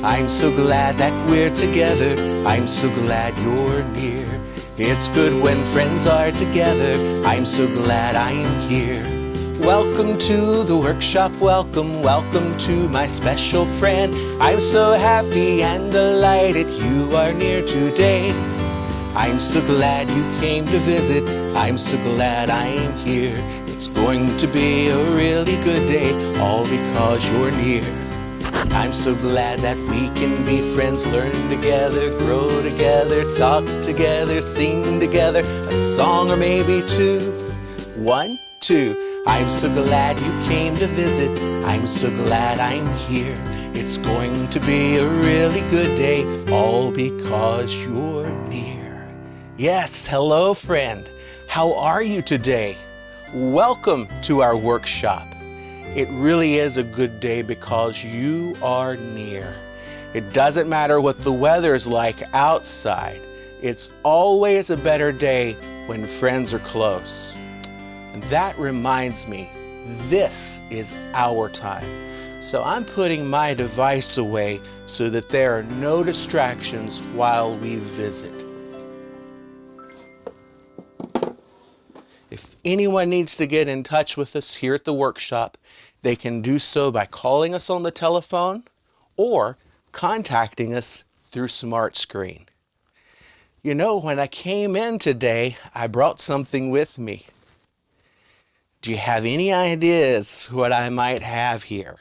I'm so glad that we're together. I'm so glad you're near. It's good when friends are together. I'm so glad I'm here. Welcome to the workshop. Welcome, welcome to my special friend. I'm so happy and delighted you are near today. I'm so glad you came to visit. I'm so glad I'm here. It's going to be a really good day, all because you're near. I'm so glad that we can be friends, learn together, grow together, talk together, sing together, a song or maybe two. 1, 2. I'm so glad you came to visit. I'm so glad I'm here. It's going to be a really good day, all because you're near. Yes, hello friend. How are you today? Welcome to our workshop. It really is a good day because you are near. It doesn't matter what the weather's like outside. It's always a better day when friends are close. And that reminds me, this is our time. So I'm putting my device away so that there are no distractions while we visit. If anyone needs to get in touch with us here at the workshop, they can do so by calling us on the telephone or contacting us through SmartScreen. You know, when I came in today, I brought something with me. Do you have any ideas what I might have here?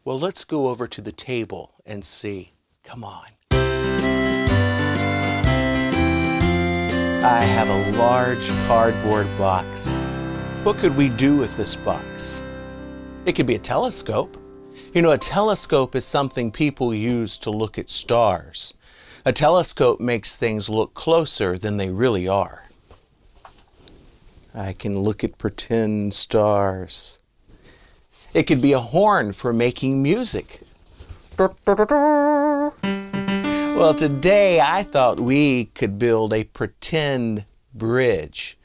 Well, let's go over to the table and see. Come on. I have a large cardboard box. What could we do with this box? It could be a telescope. You know, a telescope is something people use to look at stars. A telescope makes things look closer than they really are. I can look at pretend stars. It could be a horn for making music. Well, today I thought we could build a pretend bridge.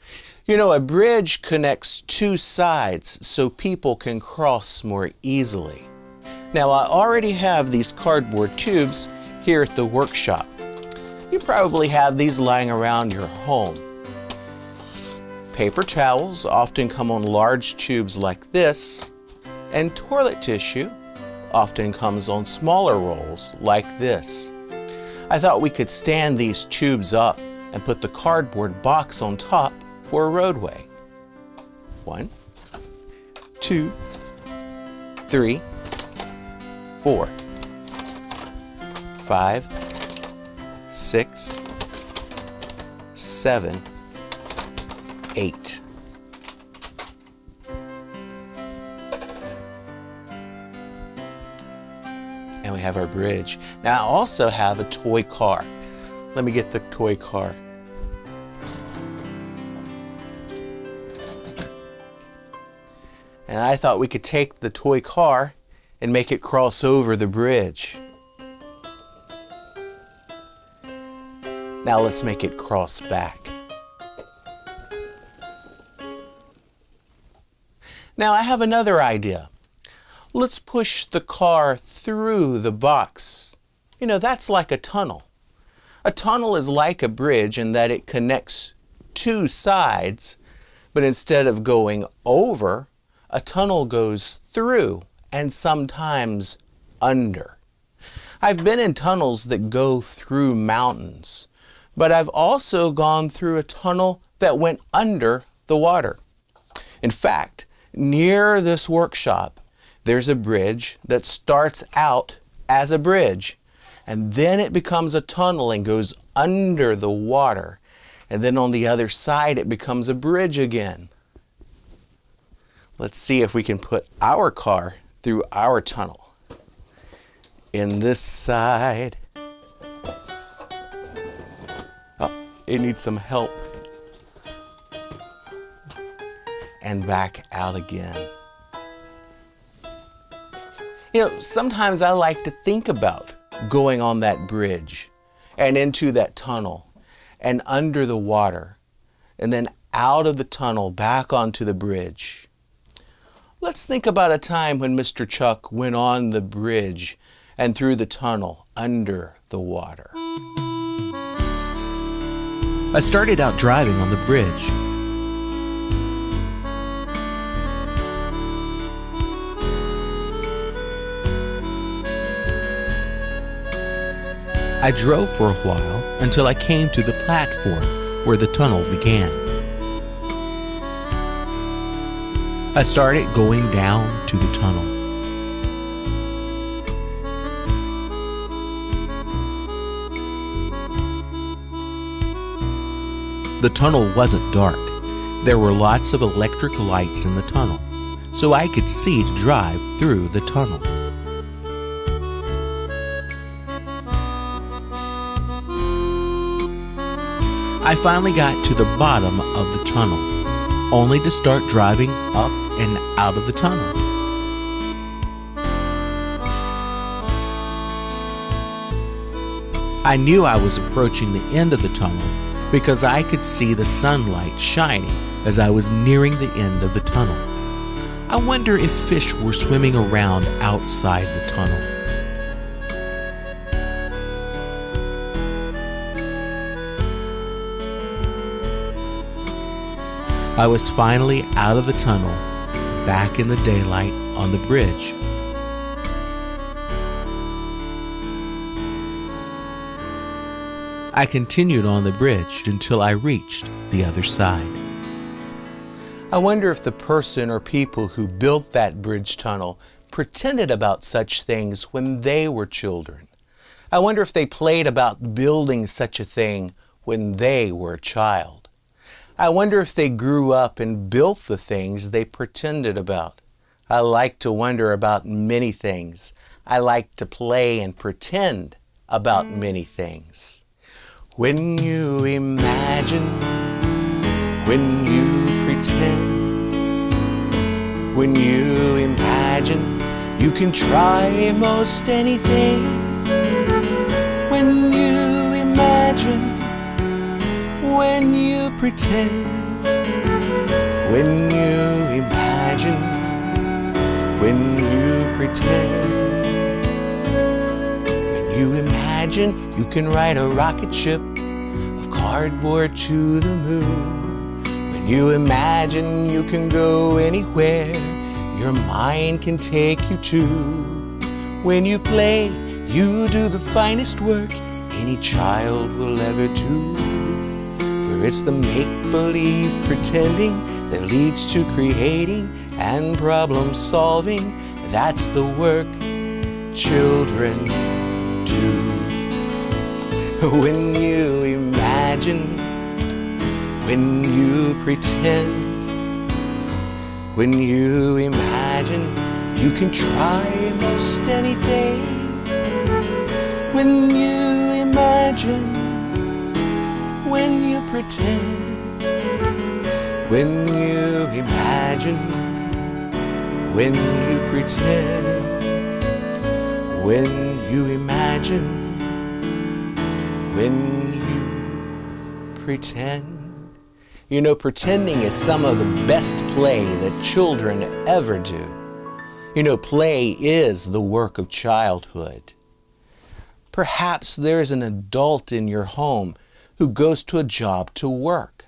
You know, a bridge connects two sides so people can cross more easily. Now, I already have these cardboard tubes here at the workshop. You probably have these lying around your home. Paper towels often come on large tubes like this, and toilet tissue often comes on smaller rolls like this. I thought we could stand these tubes up and put the cardboard box on top for a roadway. 1, 2, 3, 4, 5, 6, 7, 8. And we have our bridge. Now I also have a toy car. Let me get the toy car. And I thought we could take the toy car and make it cross over the bridge. Now let's make it cross back. Now I have another idea. Let's push the car through the box. You know, that's like a tunnel. A tunnel is like a bridge in that it connects two sides, but instead of going over, a tunnel goes through and sometimes under. I've been in tunnels that go through mountains, but I've also gone through a tunnel that went under the water. In fact, near this workshop, there's a bridge that starts out as a bridge, and then it becomes a tunnel and goes under the water. And then on the other side, it becomes a bridge again. Let's see if we can put our car through our tunnel. In this side. Oh, it needs some help. And back out again. You know, sometimes I like to think about going on that bridge and into that tunnel and under the water and then out of the tunnel back onto the bridge. Let's think about a time when Mr. Chuck went on the bridge and through the tunnel under the water. I started out driving on the bridge. I drove for a while until I came to the platform where the tunnel began. I started going down to the tunnel. The tunnel wasn't dark. There were lots of electric lights in the tunnel, so I could see to drive through the tunnel. I finally got to the bottom of the tunnel, only to start driving up and out of the tunnel. I knew I was approaching the end of the tunnel because I could see the sunlight shining as I was nearing the end of the tunnel. I wonder if fish were swimming around outside the tunnel. I was finally out of the tunnel, back in the daylight on the bridge. I continued on the bridge until I reached the other side. I wonder if the person or people who built that bridge tunnel pretended about such things when they were children. I wonder if they played about building such a thing when they were a child. I wonder if they grew up and built the things they pretended about. I like to wonder about many things. I like to play and pretend about many things. When you imagine, when you pretend, when you imagine, you can try most anything. When you imagine, when you pretend, when you imagine, when you pretend. When you imagine, you can ride a rocket ship of cardboard to the moon. When you imagine, you can go anywhere your mind can take you to. When you play, you do the finest work any child will ever do. For it's the make-believe pretending that leads to creating and problem solving. That's the work children do. When you imagine, when you pretend, when you imagine, you can try most anything. When you imagine, when you pretend, when you imagine, when you pretend, when you imagine, when you pretend. You know, pretending is some of the best play that children ever do. You know, play is the work of childhood. Perhaps there's an adult in your home who goes to a job to work.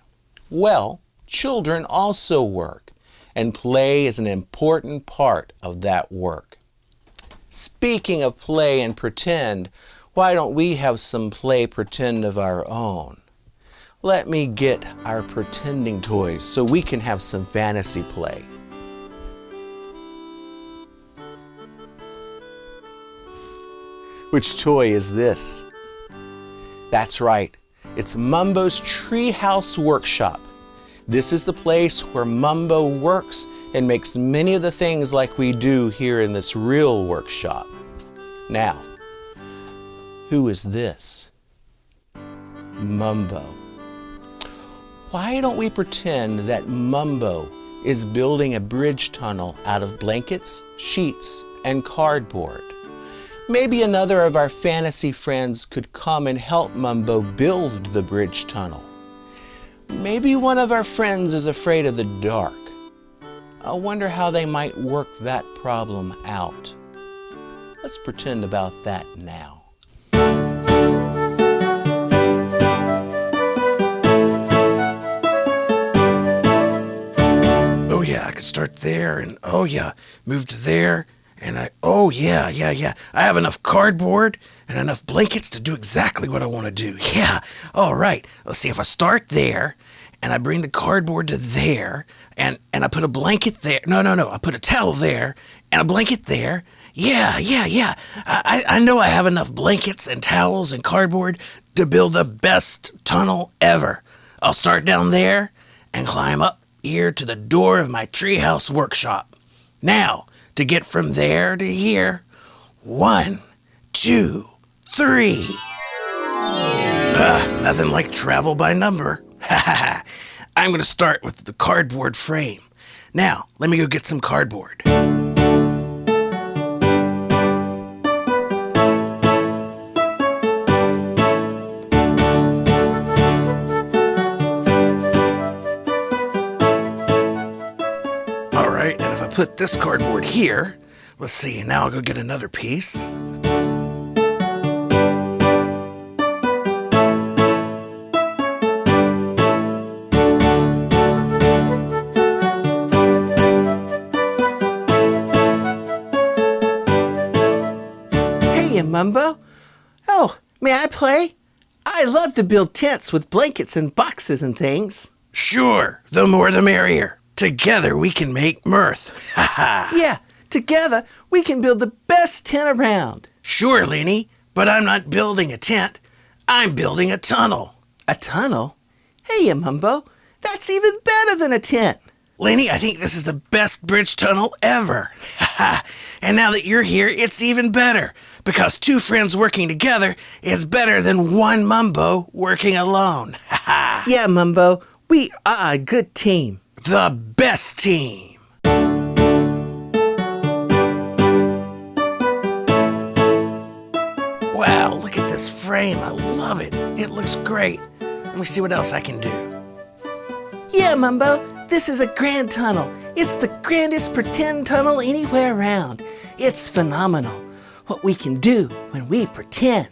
Well, children also work, and play is an important part of that work. Speaking of play and pretend, why don't we have some play pretend of our own? Let me get our pretending toys so we can have some fantasy play. Which toy is this? That's right, it's Mumbo's Treehouse Workshop. This is the place where Mumbo works and makes many of the things like we do here in this real workshop. Now, who is this? Mumbo. Why don't we pretend that Mumbo is building a bridge tunnel out of blankets, sheets, and cardboard? Maybe another of our fantasy friends could come and help Mumbo build the bridge tunnel. Maybe one of our friends is afraid of the dark. I wonder how they might work that problem out. Let's pretend about that now. Oh yeah, I could start there, and oh yeah, move to there, and oh yeah. I have enough cardboard and enough blankets to do exactly what I want to do. Yeah, all right. Let's see, if I start there, and I bring the cardboard to there, and I put a blanket there. No, I put a towel there, and a blanket there. Yeah. I know I have enough blankets and towels and cardboard to build the best tunnel ever. I'll start down there and climb up here to the door of my treehouse workshop. Now, to get from there to here, 1, 2, 3. Nothing like travel by number. I'm going to start with the cardboard frame. Now, let me go get some cardboard. Alright, and if I put this cardboard here, let's see, now I'll go get another piece. Hey, Mumbo. Oh, may I play? I love to build tents with blankets and boxes and things. Sure, the more the merrier. Together we can make mirth. Yeah, together we can build the best tent around. Sure, Lenny, but I'm not building a tent. I'm building a tunnel. A tunnel? Hey, Mumbo, that's even better than a tent. Lenny, I think this is the best bridge tunnel ever. And now that you're here, it's even better. Because 2 friends working together is better than 1 Mumbo working alone. Yeah, Mumbo, we are a good team. The best team. Wow, look at this frame. I love it. It looks great. Let me see what else I can do. Yeah, Mumbo, this is a grand tunnel. It's the grandest pretend tunnel anywhere around. It's phenomenal what we can do when we pretend.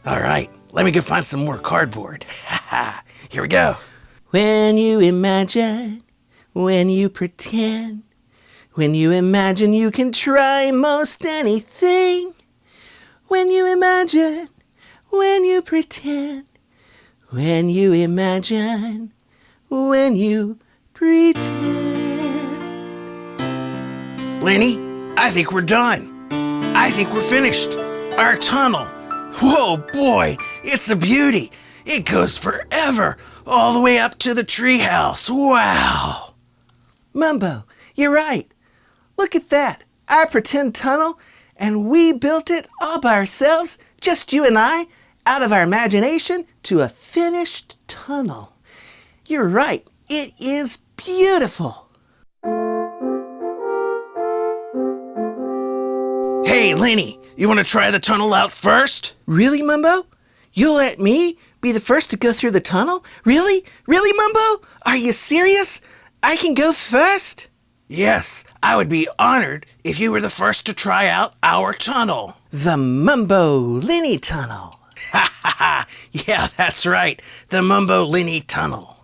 All right, let me go find some more cardboard. Here we go. When you imagine, when you pretend, when you imagine you can try most anything. When you imagine, when you pretend, when you imagine, when you pretend. Lenny, I think we're done. I think we're finished. Our tunnel. Whoa, boy, it's a beauty. It goes forever, all the way up to the treehouse. Wow. Mumbo, you're right. Look at that, our pretend tunnel, and we built it all by ourselves, just you and I, out of our imagination to a finished tunnel. You're right, it is beautiful. Hey, Lenny, you want to try the tunnel out first? Really, Mumbo? You'll let me be the first to go through the tunnel? Really? Really, Mumbo? Are you serious? I can go first? Yes, I would be honored if you were the first to try out our tunnel. The Mumbo Lenny Tunnel. Yeah, that's right. The Mumbo Lenny Tunnel.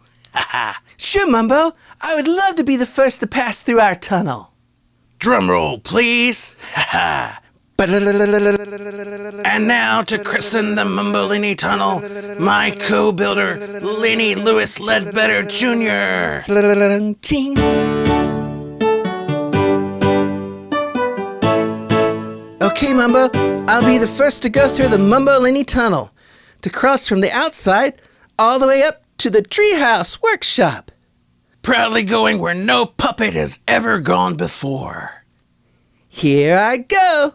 Sure, Mumbo. I would love to be the first to pass through our tunnel. Drum roll, please. And now to christen the Mumbo Lenny Tunnel, my co-builder, Lenny Lewis Ledbetter Jr. Okay, Mumbo, I'll be the first to go through the Mumbo Lenny Tunnel, to cross from the outside all the way up to the treehouse workshop. Proudly going where no puppet has ever gone before. Here I go.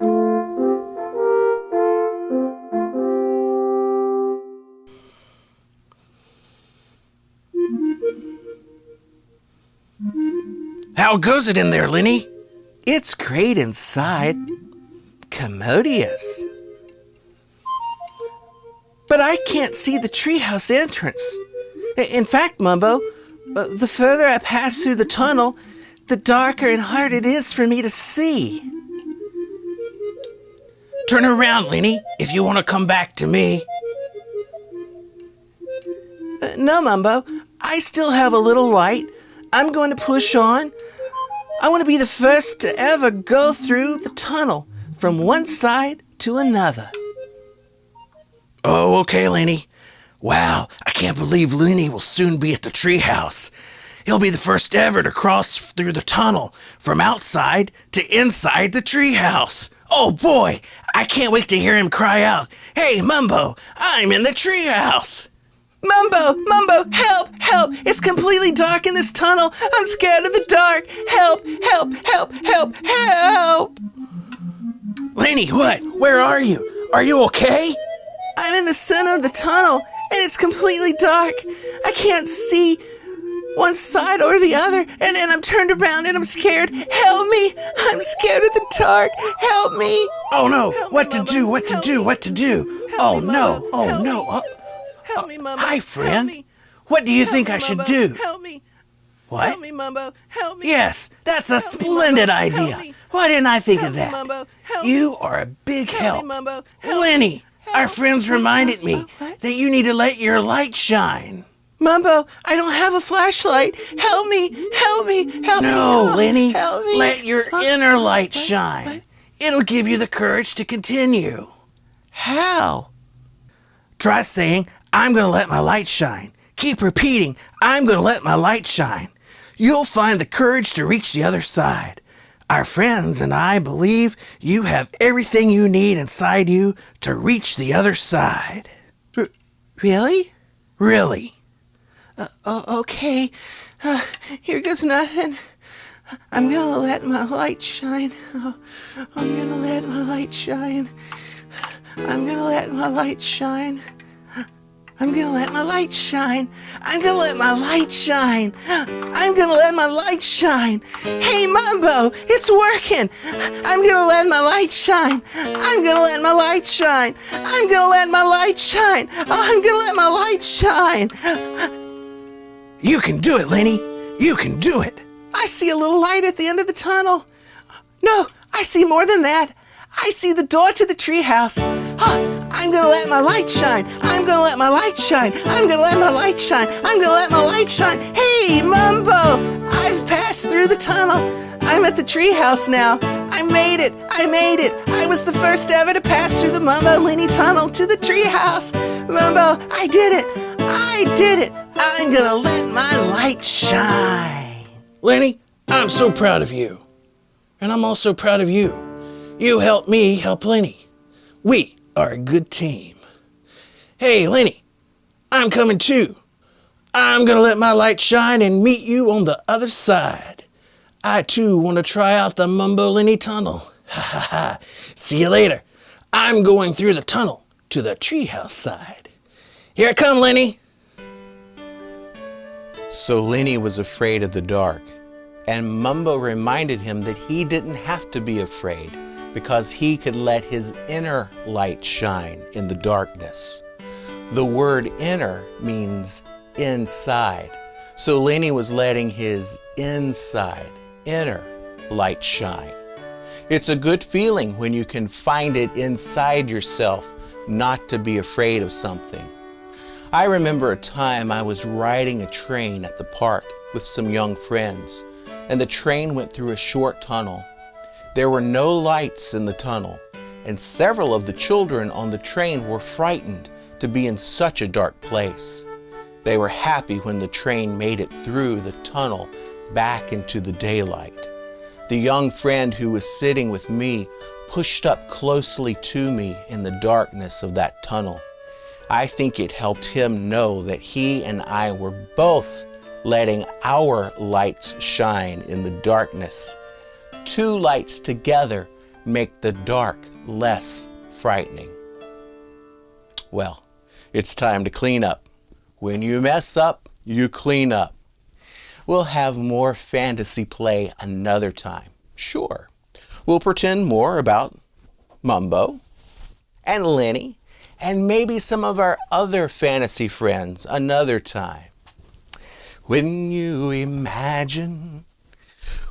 How goes it in there, Lenny? It's great inside. Commodious. But I can't see the treehouse entrance. In fact, Mumbo, the further I pass through the tunnel, the darker and harder it is for me to see. Turn around, Lenny, if you want to come back to me. No, Mumbo. I still have a little light. I'm going to push on. I want to be the first to ever go through the tunnel from one side to another. Oh, okay, Lenny. Wow, I can't believe Lenny will soon be at the treehouse. He'll be the first ever to cross through the tunnel from outside to inside the treehouse. Oh boy, I can't wait to hear him cry out, "Hey, Mumbo, I'm in the treehouse!" Mumbo, help, help! It's completely dark in this tunnel. I'm scared of the dark. Help, help, help, help, help! Lenny, what? Where are you? Are you okay? I'm in the center of the tunnel, and it's completely dark. I can't see one side or the other, and then I'm turned around and I'm scared. Help me! I'm scared of the dark. Help me! Oh no, Help what me, to do, Mumbo. what to Help do, me. what to do? Help Oh me, no, Mumbo. oh Help no. me. Help me, Mumbo. Hi, friend. Help me. What do you Help think me, I should Mumbo. do? Help me. What? Help me, Mumbo. Help me. Yes, that's a Help me, splendid Mumbo. idea. Help me. Why didn't I think Help of me, that? Mumbo. Help You me. are a big Help help. me, Mumbo. Help Lenny, me. our Help. friends reminded me What? that you need to let your light shine. Mumbo, I don't have a flashlight. Help me. Help me. Help me. No, Lenny, Help me. let your Huh? inner light What? shine. What? It'll give you the courage to continue. How? Try saying, "I'm going to let my light shine." Keep repeating, "I'm going to let my light shine." You'll find the courage to reach the other side. Our friends and I believe you have everything you need inside you to reach the other side. Really? Really. Okay. Here goes nothing. I'm gonna let my light shine. I'm gonna let my light shine. I'm gonna let my light shine. I'm gonna let my light shine. I'm gonna let my light shine. I'm gonna let my light shine. Hey, Mumbo, it's working. I'm gonna let my light shine. I'm gonna let my light shine. I'm gonna let my light shine. I'm gonna let my light shine. You can do it, Lenny. You can do it. I see a little light at the end of the tunnel. No, I see more than that. I see the door to the treehouse. I'm gonna let my light shine. I'm gonna let my light shine. I'm gonna let my light shine. I'm gonna let my light shine. Hey, Mumbo! I've passed through the tunnel. I'm at the treehouse now. I made it. I made it. I was the first ever to pass through the Mumbo and Lenny tunnel to the treehouse. Mumbo, I did it. I did it. I'm gonna let my light shine. Lenny, I'm so proud of you. And I'm also proud of you. You help me help Lenny. We are a good team. Hey, Lenny, I'm coming too. I'm going to let my light shine and meet you on the other side. I too want to try out the Mumbo Lenny tunnel. Ha ha ha. See you later. I'm going through the tunnel to the treehouse side. Here I come, Lenny. So Lenny was afraid of the dark, and Mumbo reminded him that he didn't have to be afraid because he could let his inner light shine in the darkness. The word inner means inside. So Lenny was letting his inside, inner light shine. It's a good feeling when you can find it inside yourself not to be afraid of something. I remember a time I was riding a train at the park with some young friends, and the train went through a short tunnel. There were no lights in the tunnel, and several of the children on the train were frightened to be in such a dark place. They were happy when the train made it through the tunnel back into the daylight. The young friend who was sitting with me pushed up closely to me in the darkness of that tunnel. I think it helped him know that he and I were both letting our lights shine in the darkness. Two lights together make the dark less frightening. Well, it's time to clean up. When you mess up, you clean up. We'll have more fantasy play another time. Sure, we'll pretend more about Mumbo and Lenny and maybe some of our other fantasy friends another time. When you imagine,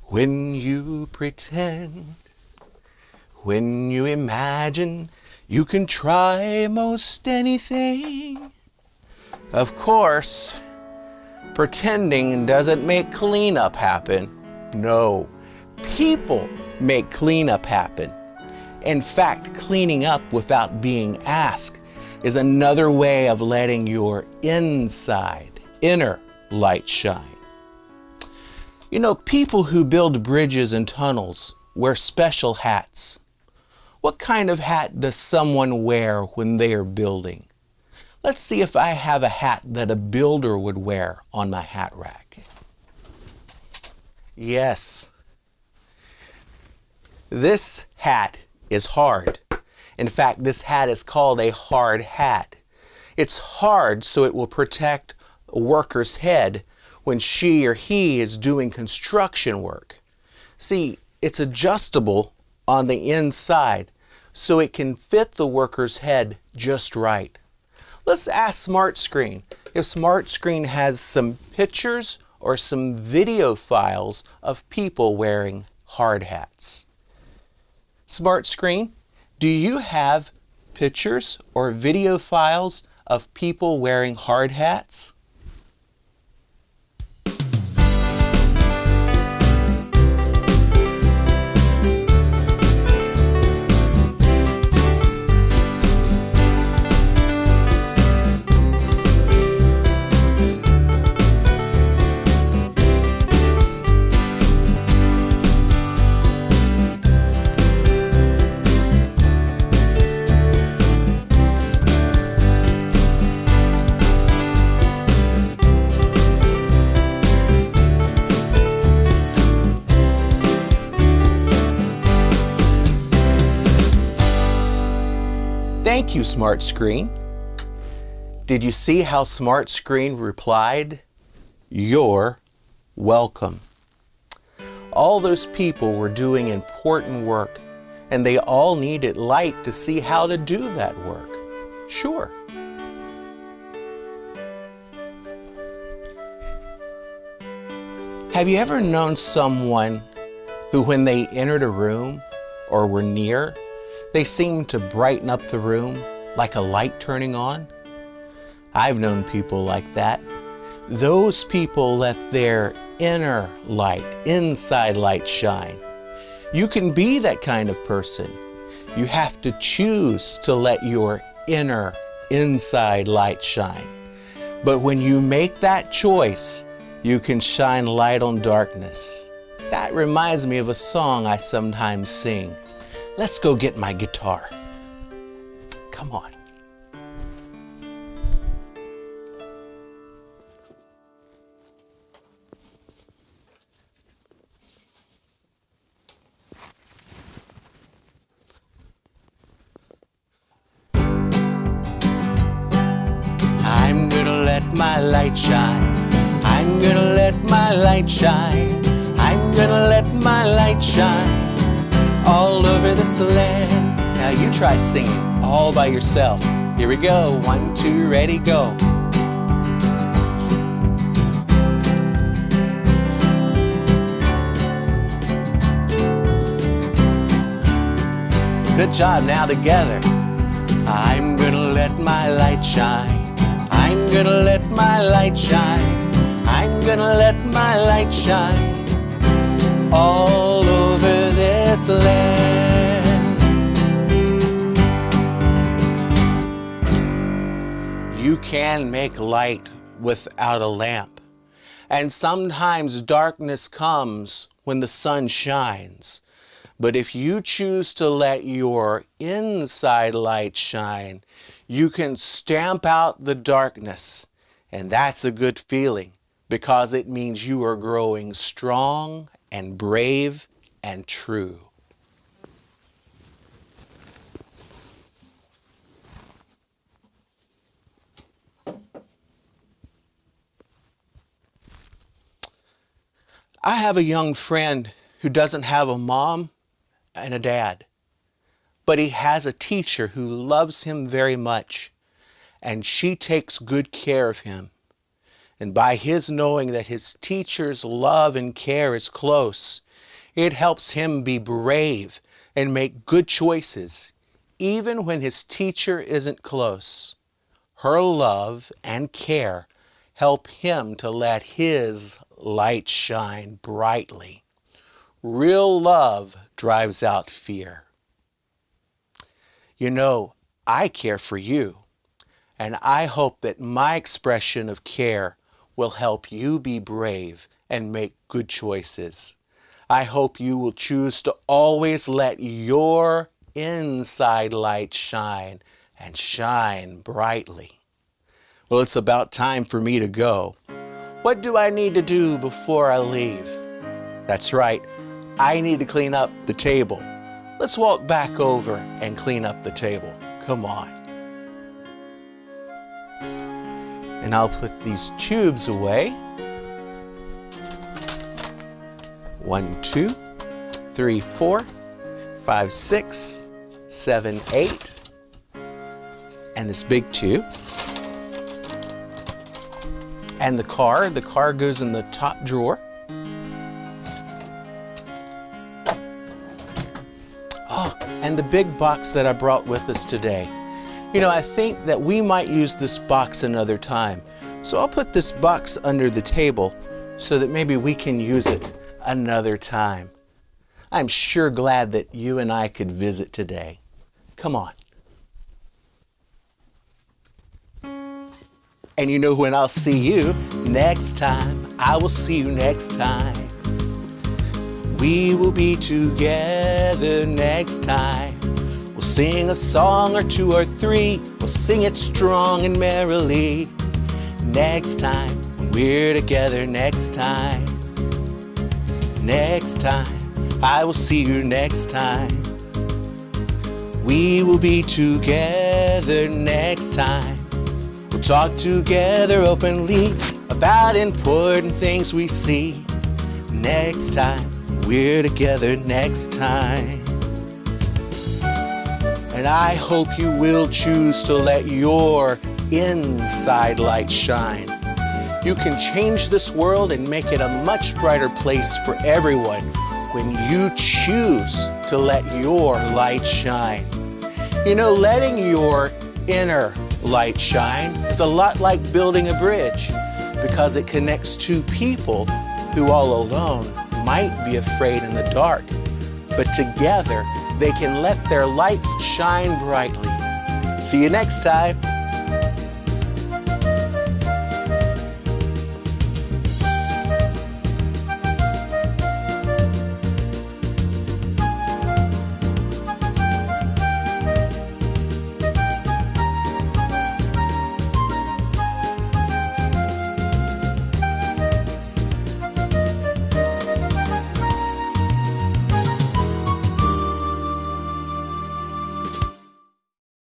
when you pretend, When you imagine you can try most anything. Of course, pretending doesn't make cleanup happen. No, people make cleanup happen. In fact, cleaning up without being asked is another way of letting your inner light shine. You know, people who build bridges and tunnels wear special hats. What kind of hat does someone wear when they are building? Let's see if I have a hat that a builder would wear on my hat rack. Yes, this hat is hard. In fact, this hat is called a hard hat. It's hard so it will protect a worker's head when she or he is doing construction work. See, it's adjustable on the inside so it can fit the worker's head just right. Let's ask SmartScreen if SmartScreen has some pictures or some video files of people wearing hard hats. SmartScreen, do you have pictures or video files of people wearing hard hats? Thank you, SmartScreen. Did you see how SmartScreen replied? You're welcome. All those people were doing important work, and they all needed light to see how to do that work. Sure. Have you ever known someone who, when they entered a room or were near, they seemed to brighten up the room like a light turning on? I've known people like that. Those people let their inner light, inside light shine. You can be that kind of person. You have to choose to let your inner, inside light shine. But when you make that choice, you can shine light on darkness. That reminds me of a song I sometimes sing. Let's go get my guitar. Come on. I'm gonna let my light shine. I'm gonna let my light shine. I'm gonna let my light shine all over this land. Now you try singing all by yourself. Here we go. 1, 2, ready, go. Good job. Now together. I'm gonna let my light shine. I'm gonna let my light shine. I'm gonna let my light shine all over this land. You can make light without a lamp, and sometimes darkness comes when the sun shines. But if you choose to let your inside light shine, you can stamp out the darkness, and that's a good feeling because it means you are growing strong and brave and true. I have a young friend who doesn't have a mom and a dad, but he has a teacher who loves him very much, and she takes good care of him. And by his knowing that his teacher's love and care is close, it helps him be brave and make good choices, even when his teacher isn't close. Her love and care help him to let his light shine brightly. Real love drives out fear. You know, I care for you, and I hope that my expression of care will help you be brave and make good choices. I hope you will choose to always let your inside light shine and shine brightly. Well, it's about time for me to go. What do I need to do before I leave? That's right, I need to clean up the table. Let's walk back over and clean up the table. Come on. And I'll put these tubes away. 1, 2, 3, 4, 5, 6, 7, 8. And this big tube. And the car goes in the top drawer. Oh, and the big box that I brought with us today. You know, I think that we might use this box another time. So I'll put this box under the table so that maybe we can use it another time. I'm sure glad that you and I could visit today. Come on. And you know when I'll see you next time. I will see you next time. We will be together next time. We'll sing a song or 2 or 3. We'll sing it strong and merrily. Next time, when we're together next time. Next time, I will see you next time. We will be together next time. We'll talk together openly about important things we see. Next time, when we're together next time. And I hope you will choose to let your inside light shine. You can change this world and make it a much brighter place for everyone when you choose to let your light shine. You know, letting your inner light shine is a lot like building a bridge because it connects two people who all alone might be afraid in the dark, but together they can let their lights shine brightly. See you next time.